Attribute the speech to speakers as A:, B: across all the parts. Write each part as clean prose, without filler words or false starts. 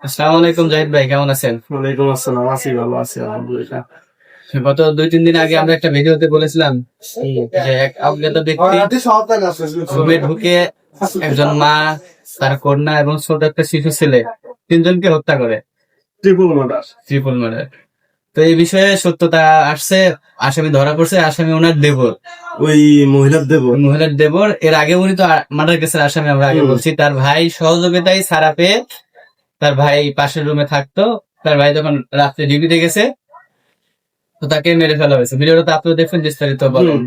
A: আসসালামু আলাইকুম জাহিদ ভাই, কেমন আছেন?
B: ওয়ালাইকুম আসসালাম। আছি, ভালো আছি আলহামদুলিল্লাহ।
A: গত 2-3 দিন আগে আমরা একটা ভিডিওতে বলেছিলাম যে এক অজ্ঞাত ব্যক্তি রুমে ঢুকে একজন মা, তার কন্যা এবং ছোট একটা শিশু ছেলে তিনজনকে হত্যা করে,
B: ট্রিপল মার্ডার।
A: Triple murder. তো এই বিষয়ে সত্যতা আসছে, আসামি ধরা পড়ছে। আসামি ওনার দেবর,
B: ওই মহিলার দেব।
A: মহিলার দেবর। এর আগে উনি তো মার্ডার কেসের আসামি, আমরা আগে বলছি। তার ভাই সহযোগিতায় ছাড়া পেয়ে, তার ভাই পাশের রুমে থাকতো, তার ভাই যখন রাত্রে ডিউটিতে গেছে তো তাকে মেরে ফেলা হয়েছে। ভিডিওটা তো আপনি দেখবেন, বিস্তারিত বলেন।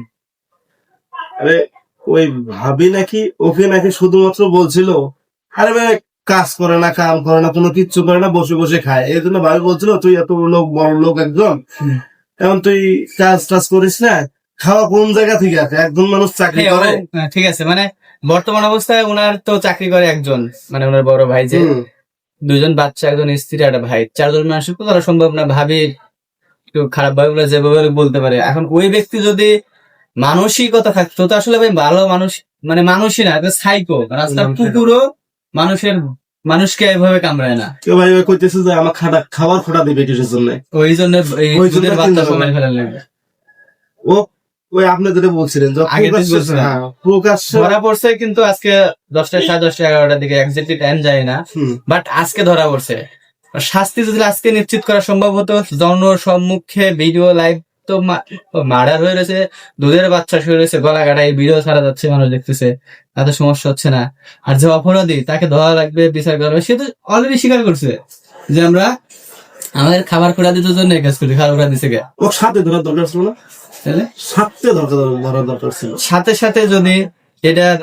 B: আরে ওই ভাবি নাকি ওকে নাকি শুধুমাত্র বলছিল, আরে ভাই কাজ করে না, কাম করে না, কোনো কিচ্ছু করে না, বসে বসে খায়। এই জন্য ভাবি বলছিল তুই এত লোক, বড় লোক একজন, এখন তুই কাজ টাজ করিস না, খাওয়া কোন জায়গা থেকে আছে? একজন মানুষ চাকরি করে।
A: হ্যাঁ, ঠিক আছে। মানে বর্তমান অবস্থায় ওনার তো চাকরি করে একজন, মানে ওনার বড় ভাই, যে দুজন বাচ্চা, একজন স্ত্রী, একটা ভাই, চারজন মানুষের তো তারা সম্ভব না। ভাবি একটু খারাপ ভাবে বলে যেভাবে বলতে পারে। এখন ওই ব্যক্তি যদি মানসিকতা থাকতো তো আসলে ভাই ভালো মানুষ, মানে মানুষই না, সাইকো। রাস্তার কুকুরও মানুষের মানুষকে এভাবে কামড়ায় না।
B: কেউ ভাই কইতেছে যে আমার খাবার খোটা দিবে কিসের জন্য?
A: ওই জন্য এই
B: ওই জন্য
A: দুধের বাচ্চা
B: তিনজন
A: মেরে ফেলা লাগবে।
B: ও ওই আপনি যেটা বলছিলেন যে
A: আগে দিন বলছিলেন।
B: প্রকাশ্যে
A: ধরা পড়ছে কিন্তু আজকে 10টা, 10:30, 11টার দিকে, এক্স্যাক্টলি টাইম যায় না, বাট আজকে ধরা পড়ছে। শাস্তি যদি আজকে নিশ্চিত করা সম্ভব হতো, জনসম্মুখে ভিডিও লাইভ, তো মার্ডার হয়ে রয়েছে, দুধের বাচ্চা শুয়ে রয়েছে, গলা কাটা, এই ভিডিও ছাড়া যাচ্ছে, মানুষ দেখতেছে, তাতে সমস্যা হচ্ছে না। আর যে অপরাধী তাকে ধরা লাগবে, বিচার করা হবে। সে তো অলরেডি স্বীকার করছে যে আমরা আমাদের খাবার খোলা দিতে জন্য এই কাজ করি, খাবার খোলা দিছে গে।
B: ও সাথে ধরার দরকার ছিল না?
A: তাহলে
B: সাথে ধরার দরকার ছিল।
A: সাথে সাথে যদি এটার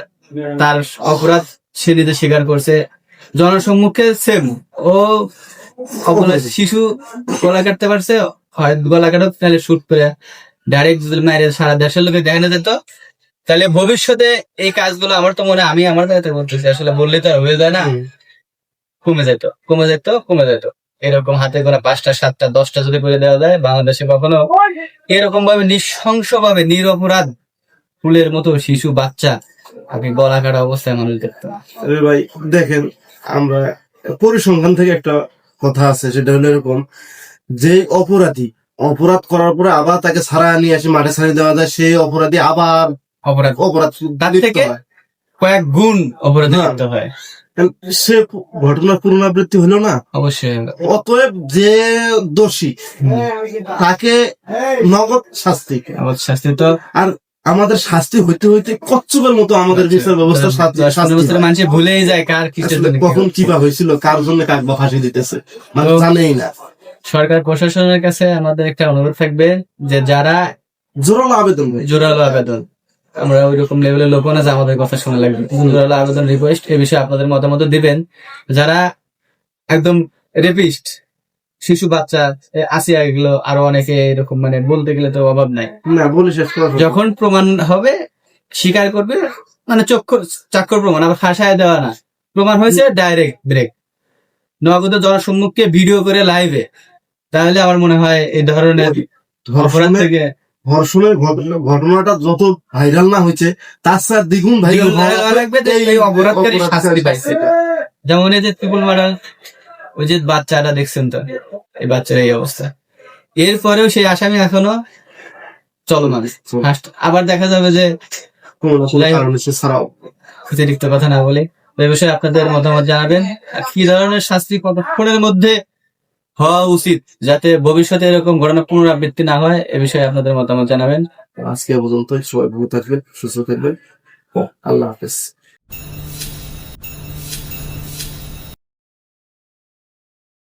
A: তার অপরাধ সে নিজে স্বীকার করছে জনসম্মুখে, সেম ও অপরাধ, শিশু গলা কাটতে পারছে, হয় গলা কাটক, তাহলে শুট করে ডাইরেক্ট যদি মাইরে সারা দেশের লোকে দেখানো যেত, তাহলে ভবিষ্যতে এই কাজগুলো, আমার তো মনে হয়, আমি আমার জায়গাতে বলতেছি, আসলে বললে তো আর হয়ে যায় না, কমে যেত, কমে যেত, কমে যেত। এরকম হাতে গোনা 5টা, 7টা, 10টা যদি করে দেওয়া যায়, বাংলাদেশে কখনো এরকম ভাবে নৃশংস ভাবে নিরপরাধ ফুলের মতো শিশু বাচ্চা আগে গলা কাটা অবস্থায় মানুষ দেখতো না।
B: আরে ভাই দেখেন, আমরা পরিসংখ্যান থেকে একটা কথা আছে, সেটা হলো এরকম, যে অপরাধী অপরাধ করার পরে আবার তাকে ছাড়া নিয়ে আসে, মাঠে ছাড়িয়ে দেওয়া যায়, সেই অপরাধী আবার
A: অপরাধ
B: অপরাধ
A: তার
B: লিপ্ত
A: থেকে
B: হয়।
A: কয়েক গুণ অপরাধী
B: হ্যাঁ।
A: করতে হয়,
B: সে ঘটনার পুনরাবৃত্তি হলো না।
A: অবশ্যই।
B: অতএব যে দোষী তাকে নগদ শাস্তি।
A: আমার শাস্তি তো
B: আর আমাদের শাস্তি হইতে হইতে কচ্ছপের মতো আমাদের বিচার ব্যবস্থা শাস্তি
A: মানুষে ভুলেই যায় কার কিসের জন্য
B: কখন কিবা হয়েছিল, কার জন্য কাক বা ফাঁসি দিতেছে, মানে জানেই না।
A: সরকার প্রশাসনের কাছে আমাদের একটা অনুরোধ থাকবে যে যারা
B: জোরালো আবেদন,
A: জোরালো আবেদন, আমরা ওই রকম লেভেলের লোক না যে আমাদের কথা শোনা লাগবে, জোরালো আবেদন, রিকোয়েস্ট, এ বিষয়ে আপনাদের মতামত দিবেন। যারা একদম রেপিস্ট, শিশু বাচ্চা, আসিয়া, এগুলো আরো অনেকে এরকম, মানে বলতে গেলে তো অভাব নাই।
B: না বলে শেষ করা,
A: যখন প্রমাণ হবে স্বীকার করবে, মানে চাক্ষুর প্রমাণ, আবার ফাঁসায় দেওয়া না, প্রমাণ হয়েছে, ডাইরেক্ট ব্রেক, নগদ জনসম্মুখে ভিডিও করে লাইভে, তাহলে আমার মনে হয় এই ধরনের অপরাধ থেকে
B: ধর্ষণের ঘটনাটা যত ভাইরাল না হয়েছে, তার সাথে দ্বিগুণ ভাইরাল
A: লাগবে যে এই অপরাধকারী শাস্তি পাইছে। যেমন এই যে ট্রিপল মার্ডার, ওই যে বাচ্চাটা দেখছেন তো, এই বাচ্চার এই অবস্থা, এরপরেও সেই আসামি এখনো চলমান। আবার দেখা যাবে যে অতিরিক্ত কথা না বলে এই বিষয়ে আপনাদের মতামত জানাবেন, আর কি ধরনের শাস্তি কতক্ষণের মধ্যে হওয়া উচিত যাতে ভবিষ্যতে এরকম ঘটনা পুনরাবৃত্তি না হয়, এ বিষয়ে আপনাদের মতামত জানাবেন।
B: আজকে পর্যন্ত সবাই ভালো থাকবেন, সুস্থ থাকবেন, আল্লাহ হাফেজ।